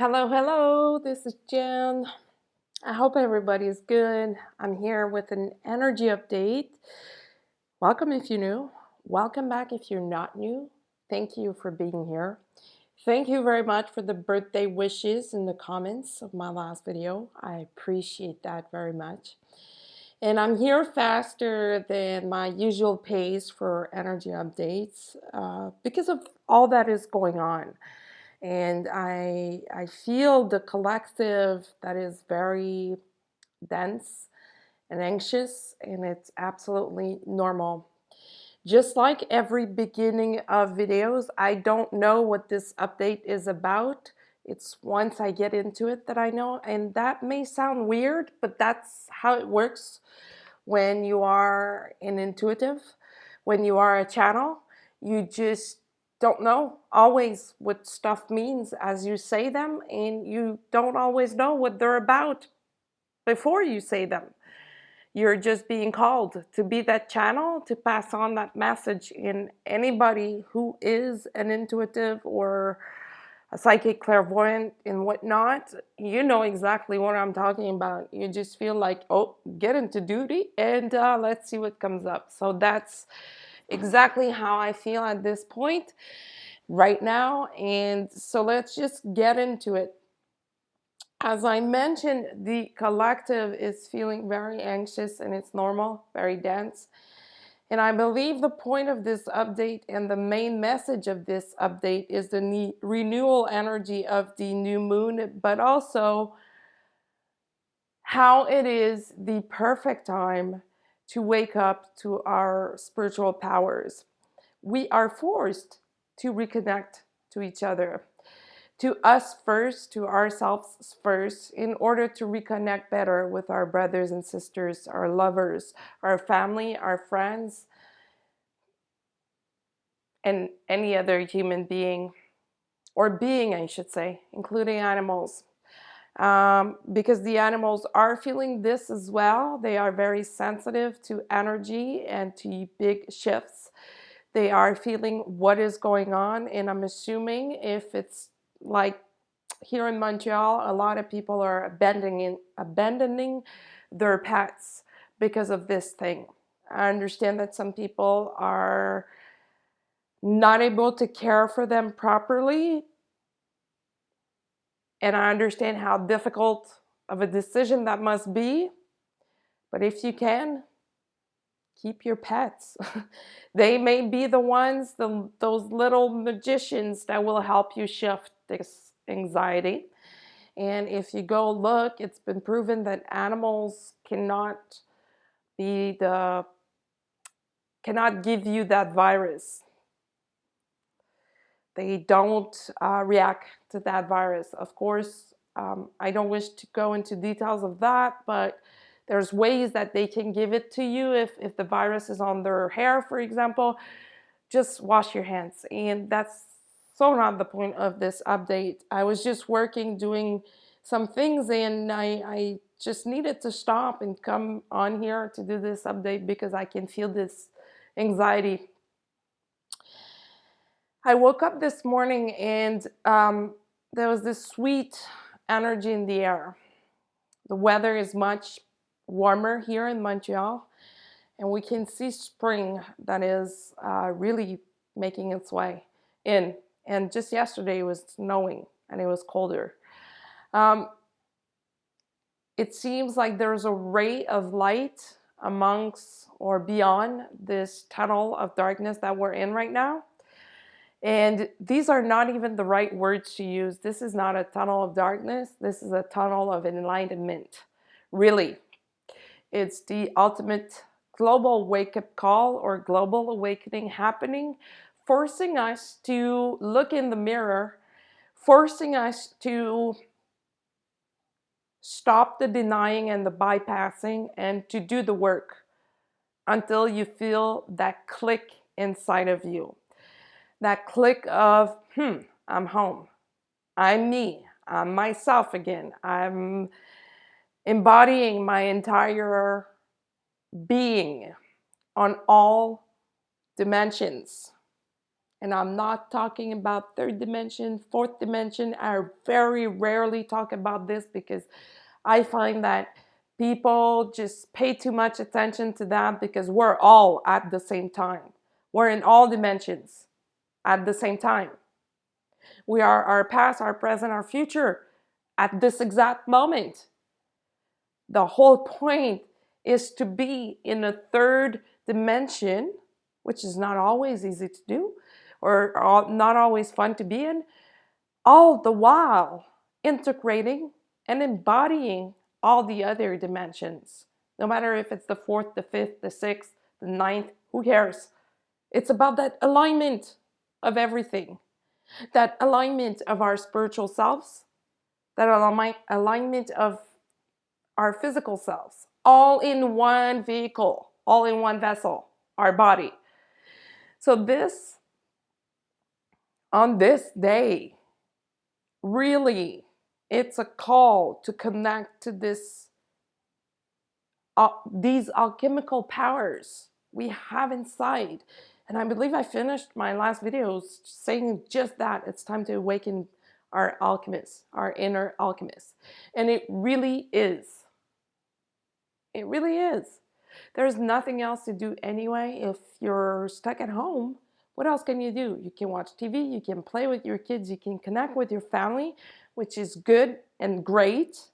Hello, hello, this is Jen. I hope everybody's good. I'm here with an energy update. Welcome if you're new. Welcome back if you're not new. Thank you for being here. Thank you very much for the birthday wishes in the comments of my last video. I appreciate that very much. And I'm here faster than my usual pace for energy updates because of all that is going on. And I feel the collective that is very dense and anxious, and it's absolutely normal. Just like every beginning of videos, I don't know what this update is about. It's once I get into it that I know, and that may sound weird, but that's how it works when you are an intuitive, when you are a channel. You just don't know always what stuff means as you say them, and you don't always know what they're about before you say them. You're just being called to be that channel, to pass on that message. And anybody who is an intuitive or a psychic, clairvoyant, and whatnot, you know exactly what I'm talking about. You just feel like, oh, get into duty and let's see what comes up. So that's exactly how I feel at this point right now. And so let's just get into it. As I mentioned, the collective is feeling very anxious, and it's normal, very dense. And I believe the point of this update and the main message of this update is the renewal energy of the new moon, but also how it is the perfect time to wake up to our spiritual powers. We are forced to reconnect to each other, to us first, to ourselves first, in order to reconnect better with our brothers and sisters, our lovers, our family, our friends, and any other human being, or being, I should say, including animals. Because the animals are feeling this as well. They are very sensitive to energy and to big shifts. They are feeling what is going on, and I'm assuming if it's like here in Montreal, a lot of people are abandoning their pets because of this thing. I understand that some people are not able to care for them properly, and I understand how difficult of a decision that must be. But if you can, keep your pets. They may be the ones, those little magicians that will help you shift this anxiety. And if you go look, it's been proven that animals cannot give you that virus. They don't react to that virus. Of course, I don't wish to go into details of that, but there's ways that they can give it to you if the virus is on their hair, for example. Just wash your hands. And that's so not the point of this update. I was just working, doing some things, and I just needed to stop and come on here to do this update because I can feel this anxiety. I woke up this morning, and there was this sweet energy in the air. The weather is much warmer here in Montreal, and we can see spring that is really making its way in. And just yesterday it was snowing and it was colder. It seems like there's a ray of light amongst or beyond this tunnel of darkness that we're in right now. And these are not even the right words to use. This is not a tunnel of darkness. This is a tunnel of enlightenment. Really. It's the ultimate global wake-up call or global awakening happening, forcing us to look in the mirror, forcing us to stop the denying and the bypassing and to do the work until you feel that click inside of you. That click of, I'm home. I'm me. I'm myself again. I'm embodying my entire being on all dimensions. And I'm not talking about third dimension, fourth dimension. I very rarely talk about this because I find that people just pay too much attention to that because we're all at the same time. We're in all dimensions at the same time. We are our past, our present, our future at this exact moment. The whole point is to be in a third dimension, which is not always easy to do or not always fun to be in, all the while integrating and embodying all the other dimensions. No matter if it's the fourth, the fifth, the sixth, the ninth, who cares? It's about that alignment of everything, that alignment of our spiritual selves, that alignment of our physical selves, all in one vehicle, all in one vessel, our body. So this, on this day, really, it's a call to connect to these alchemical powers we have inside. And I believe I finished my last videos saying just that. It's time to awaken our alchemists, our inner alchemists. And it really is. It really is. There's nothing else to do anyway. If you're stuck at home, what else can you do? You can watch TV, you can play with your kids, you can connect with your family, which is good and great.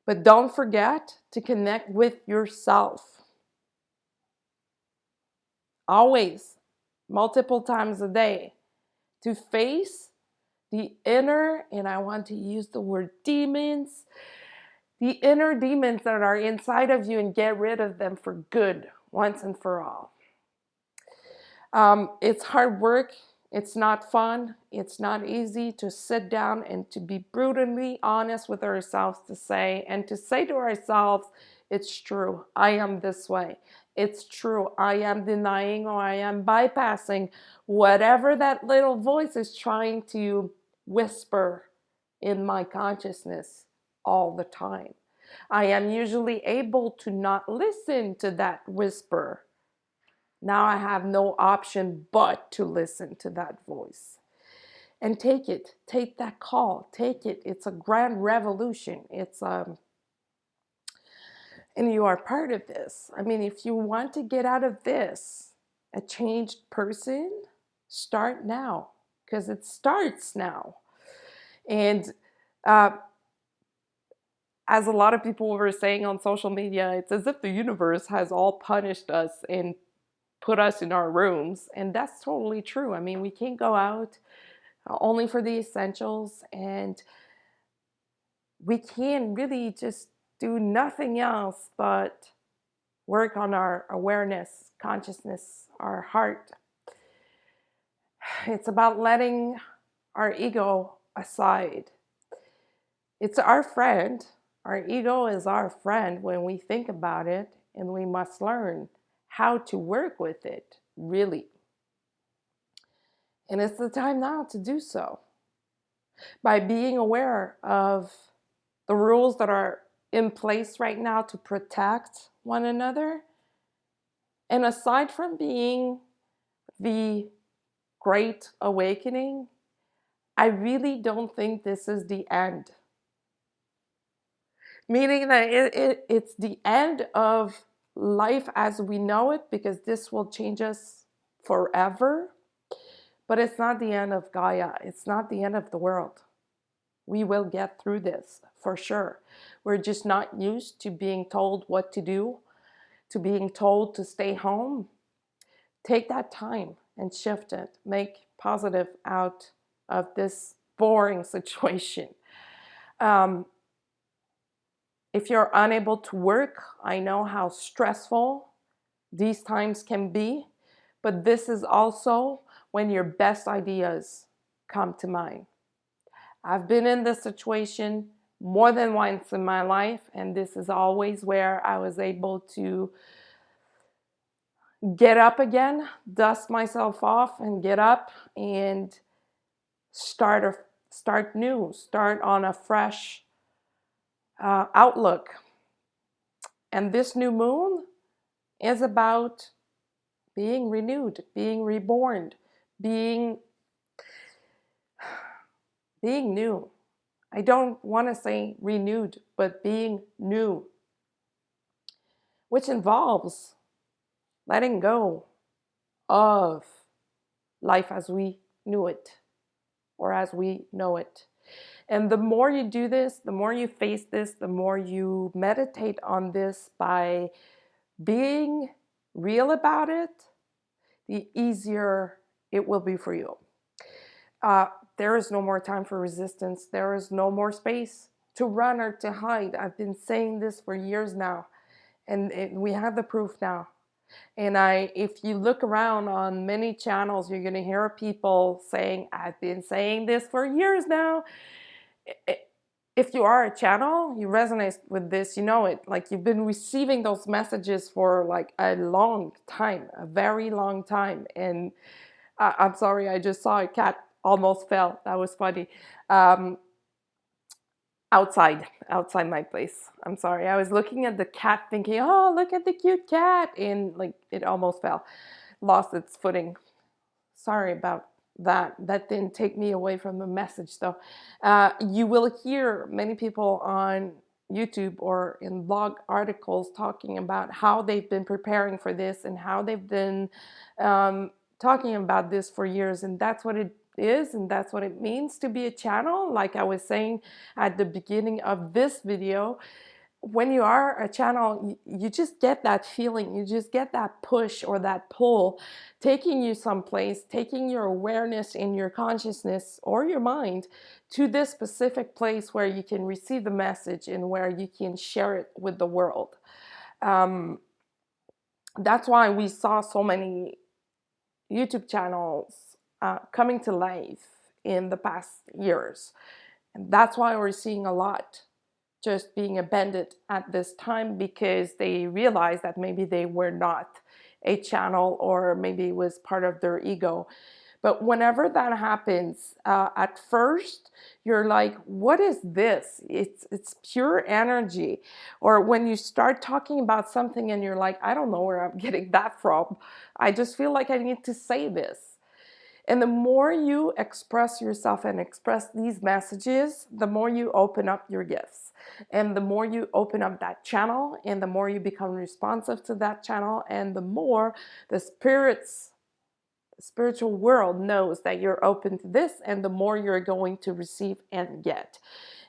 But don't forget to connect with yourself. Always, multiple times a day, to face the inner, and I want to use the word demons, the inner demons that are inside of you, and get rid of them for good, once and for all. It's hard work. It's not fun. It's not easy to sit down and to be brutally honest with ourselves to say to ourselves, it's true. I am this way. It's true. I am denying or I am bypassing whatever that little voice is trying to whisper in my consciousness all the time. I am usually able to not listen to that whisper. Now I have no option but to listen to that voice. And take it. Take that call. Take it. It's a grand revolution. And you are part of this. I mean, if you want to get out of this a changed person, start now. Because it starts now. And as a lot of people were saying on social media, it's as if the universe has all punished us and put us in our rooms. And that's totally true. I mean, we can't go out only for the essentials, and we can really just do nothing else but work on our awareness, consciousness, our heart. It's about letting our ego aside. It's our friend. Our ego is our friend when we think about it, and we must learn how to work with it, really. And it's the time now to do so. By being aware of the rules that are in place right now to protect one another. And aside from being the great awakening, I really don't think this is the end. Meaning that it's the end of life as we know it, because this will change us forever. But it's not the end of Gaia. It's not the end of the world. We will get through this for sure. We're just not used to being told what to do, to being told to stay home. Take that time and shift it. Make positive out of this boring situation. If you're unable to work, I know how stressful these times can be, but this is also when your best ideas come to mind. I've been in this situation more than once in my life, and this is always where I was able to get up again, dust myself off and get up and start new, start on a fresh outlook. And this new moon is about being renewed, being reborn, being new. I don't want to say renewed, but being new, which involves letting go of life as we knew it or as we know it. And the more you do this, the more you face this, the more you meditate on this by being real about it, the easier it will be for you. There is no more time for resistance. There is no more space to run or to hide. I've been saying this for years now, and we have the proof now. And if you look around on many channels, you're going to hear people saying, I've been saying this for years now. If you are a channel, you resonate with this, you know it. Like, you've been receiving those messages for like a long time, a very long time. And I'm sorry, I just saw a cat almost fell. That was funny. Outside my place. I'm sorry. I was looking at the cat thinking, oh, look at the cute cat. And like, it almost fell, lost its footing. Sorry about that. That didn't take me away from the message though. You will hear many people on YouTube or in blog articles talking about how they've been preparing for this and how they've been talking about this for years. And that's what it is, and that's what it means to be a channel. Like I was saying at the beginning of this video, when you are a channel, you just get that feeling, you just get that push or that pull, taking you someplace, taking your awareness and your consciousness or your mind to this specific place where you can receive the message and where you can share it with the world. That's why we saw so many YouTube channels coming to life in the past years. And that's why we're seeing a lot just being abandoned at this time, because they realized that maybe they were not a channel, or maybe it was part of their ego. But whenever that happens, at first you're like, what is this? It's pure energy. Or when you start talking about something and you're like, I don't know where I'm getting that from. I just feel like I need to say this. And the more you express yourself and express these messages, the more you open up your gifts. And the more you open up that channel, and the more you become responsive to that channel, and the more the spiritual world knows that you're open to this, and the more you're going to receive and get.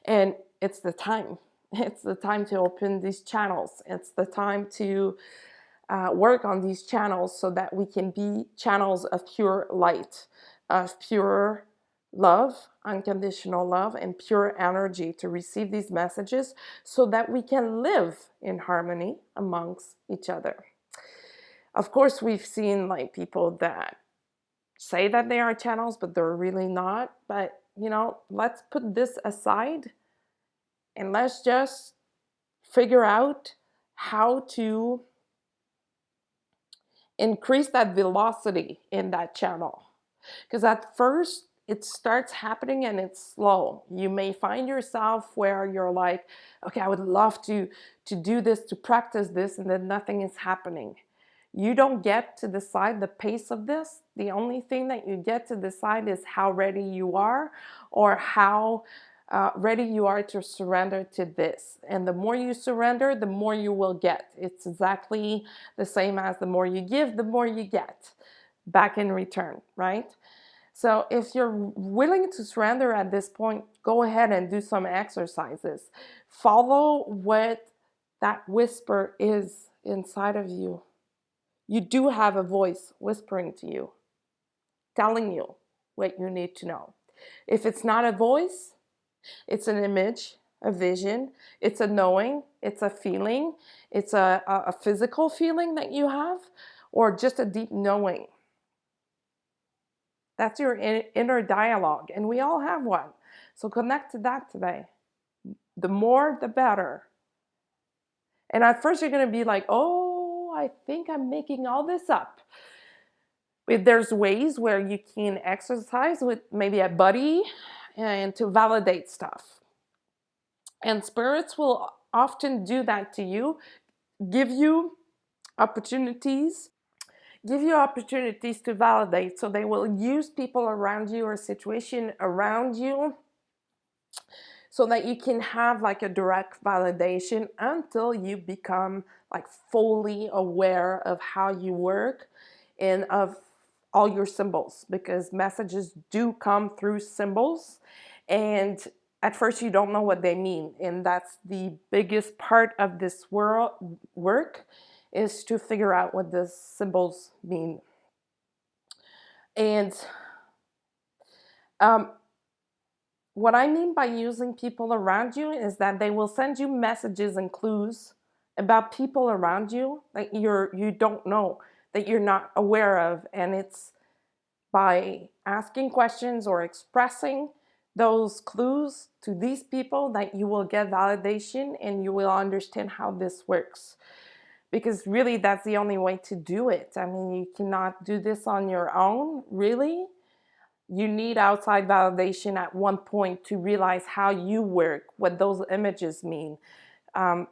And it's the time. It's the time to open these channels. It's the time to work on these channels so that we can be channels of pure light, of pure love, unconditional love, and pure energy to receive these messages so that we can live in harmony amongst each other. Of course, we've seen like people that say that they are channels, but they're really not. But, you know, let's put this aside and let's just figure out how to increase that velocity in that channel. Because at first it starts happening and it's slow. You may find yourself where you're like, okay, I would love to do this, to practice this, and then nothing is happening. You don't get to decide the pace of this. The only thing that you get to decide is how ready you are, or how ready you are to surrender to this. And the more you surrender, the more you will get. It's exactly the same as the more you give, the more you get back in return, right? So if you're willing to surrender at this point, go ahead and do some exercises. Follow what that whisper is inside of you. You do have a voice whispering to you, telling you what you need to know. If it's not a voice, it's an image, a vision, it's a knowing, it's a feeling, it's a physical feeling that you have, or just a deep knowing. That's your inner dialogue, and we all have one. So connect to that today. The more, the better. And at first you're going to be like, oh, I think I'm making all this up. There's ways where you can exercise with maybe a buddy and to validate stuff. And spirits will often do that to you, give you opportunities, give you opportunities to validate. So they will use people around you or situation around you so that you can have like a direct validation until you become like fully aware of how you work and of all your symbols, because messages do come through symbols, and at first you don't know what they mean, and that's the biggest part of this work, is to figure out what the symbols mean. And um, what I mean by using people around you is that they will send you messages and clues about people around you that you don't know, that you're not aware of, and it's by asking questions or expressing those clues to these people that you will get validation and you will understand how this works. Because really, that's the only way to do it. I mean, you cannot do this on your own, really. You need outside validation at one point to realize how you work, what those images mean. Um,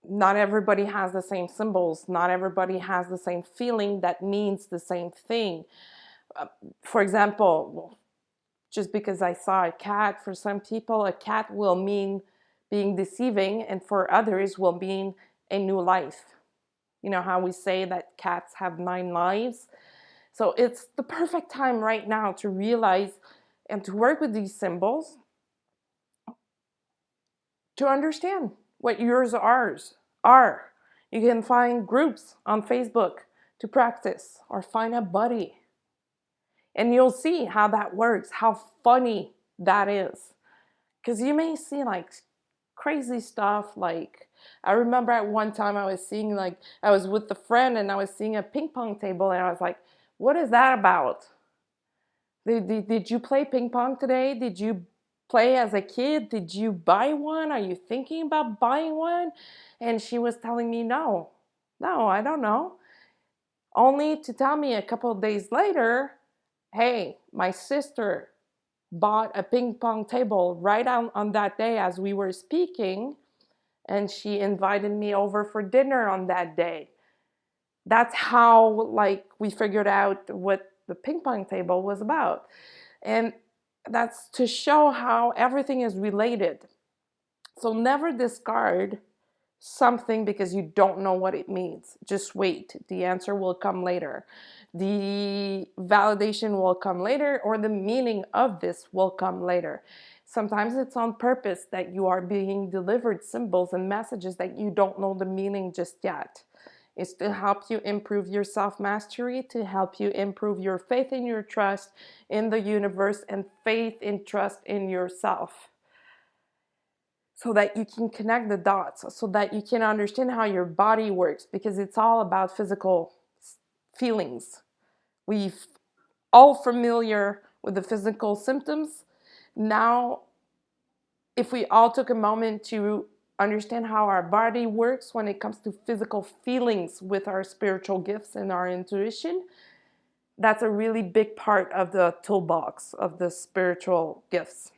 Not everybody has the same symbols. Not everybody has the same feeling that means the same thing. For example, just because I saw a cat, for some people, a cat will mean being deceiving, and for others will mean a new life. You know how we say that cats have 9 lives? So it's the perfect time right now to realize and to work with these symbols to understand what yours are. You can find groups on Facebook to practice, or find a buddy. And you'll see how that works, how funny that is. Because you may see like crazy stuff. Like, I remember at one time I was seeing, like, I was with a friend and I was seeing a ping pong table, and I was like, what is that about? Did you play ping pong today? Did you play as a kid? Did you buy one? Are you thinking about buying one? And she was telling me, no, I don't know. Only to tell me a couple of days later, hey, my sister bought a ping pong table right on that day as we were speaking, and she invited me over for dinner on that day. That's how, like, we figured out what the ping pong table was about. And that's to show how everything is related. So never discard something because you don't know what it means. Just wait. The answer will come later. The validation will come later, or the meaning of this will come later. Sometimes it's on purpose that you are being delivered symbols and messages that you don't know the meaning just yet. It's to help you improve your self-mastery, to help you improve your faith and your trust in the universe, and faith and trust in yourself, so that you can connect the dots, so that you can understand how your body works, because it's all about physical feelings. We've all familiar with the physical symptoms. Now, if we all took a moment to understand how our body works when it comes to physical feelings with our spiritual gifts and our intuition, that's a really big part of the toolbox of the spiritual gifts.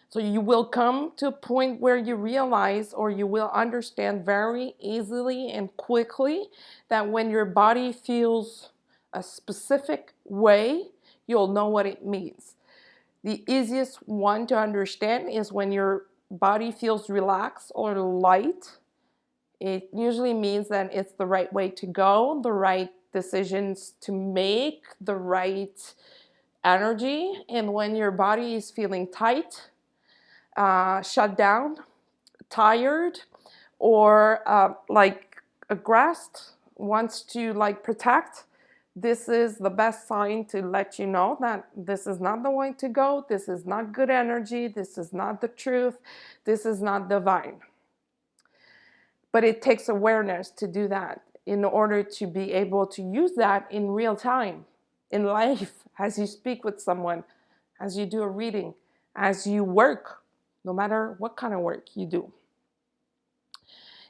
So you will come to a point where you realize, or you will understand very easily and quickly, that when your body feels a specific way, you'll know what it means. The easiest one to understand is when your body feels relaxed or light. It usually means that it's the right way to go, the right decisions to make, the right energy. And when your body is feeling tight, shut down, tired, or like aggressed, wants to like protect, this is the best sign to let you know that this is not the way to go. This is not good energy. This is not the truth. This is not divine. But it takes awareness to do that in order to be able to use that in real time, in life, as you speak with someone, as you do a reading, as you work, no matter what kind of work you do.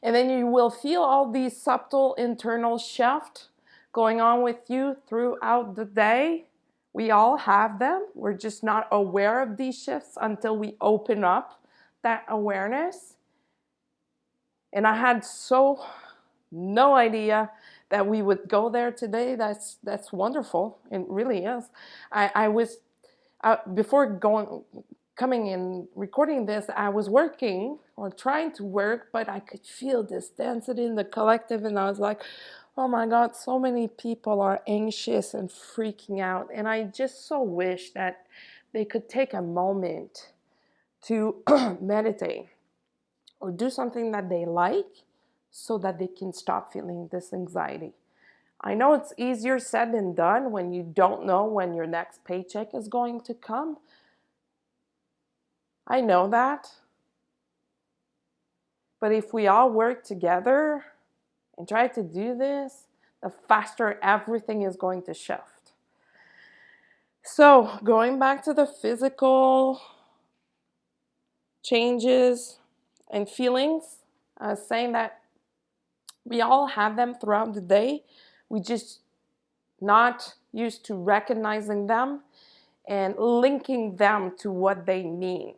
And then you will feel all these subtle internal shifts going on with you throughout the day. We all have them. We're just not aware of these shifts until we open up that awareness. And I had no idea that we would go there today. That's wonderful. It really is. I was before coming and recording this, I was working or trying to work, but I could feel this density in the collective, and I was like, oh my God, so many people are anxious and freaking out. And I just so wish that they could take a moment to meditate or do something that they like so that they can stop feeling this anxiety. I know it's easier said than done when you don't know when your next paycheck is going to come. I know that. But if we all work together and try to do this, the faster everything is going to shift. So, going back to the physical changes and feelings, saying that we all have them throughout the day. We just not used to recognizing them and linking them to what they mean.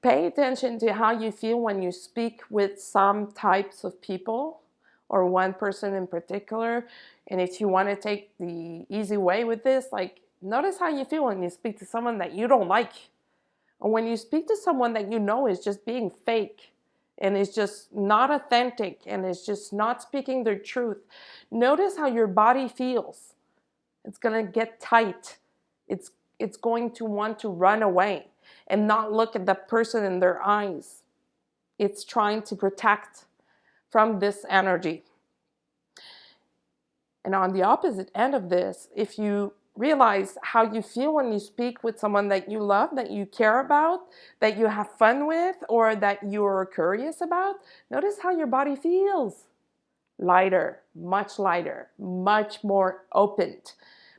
Pay attention to how you feel when you speak with some types of people or one person in particular. And if you want to take the easy way with this, like notice how you feel when you speak to someone that you don't like. Or when you speak to someone that you know is just being fake and is just not authentic and is just not speaking their truth. Notice how your body feels. It's going to get tight. It's going to want to run away and not look at the person in their eyes. It's trying to protect from this energy. And on the opposite end of this, if you realize how you feel when you speak with someone that you love, that you care about, that you have fun with, or that you're curious about, notice how your body feels. Lighter, much more open.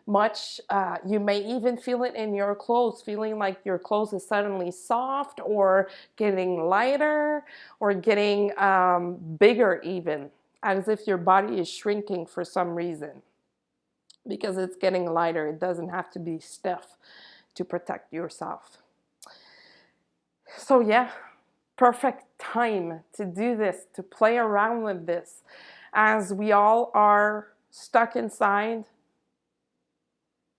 You may even feel it in your clothes, feeling like your clothes is suddenly soft or getting lighter or getting bigger even, as if your body is shrinking for some reason because it's getting lighter. It doesn't have to be stiff to protect yourself. So yeah, perfect time to do this, to play around with this, as we all are stuck inside.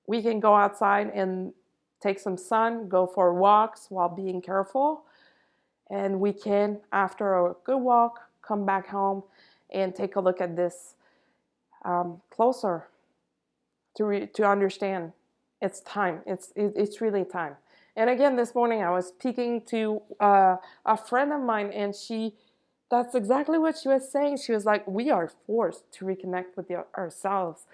We can go outside and take some sun, go for walks while being careful. And we can, after a good walk, come back home and take a look at this closer to understand it's time. It's really time. And again, this morning I was speaking to a friend of mine, and that's exactly what she was saying. She was like, we are forced to reconnect with ourselves.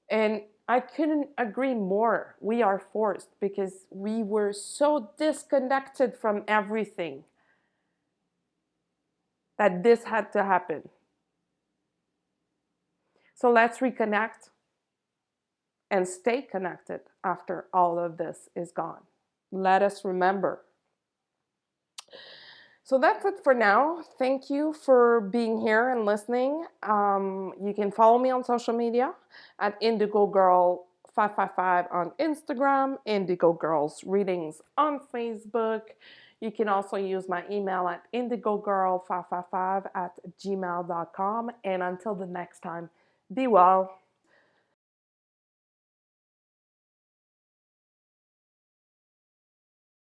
And I couldn't agree more. We are forced because we were so disconnected from everything that this had to happen. So let's reconnect and stay connected after all of this is gone. Let us remember. So that's it for now. Thank you for being here and listening. You can follow me on social media at Indigo Girl 555 on Instagram, Indigo Girls Readings on Facebook. You can also use my email at indigogirl555 at gmail.com. And until the next time, be well.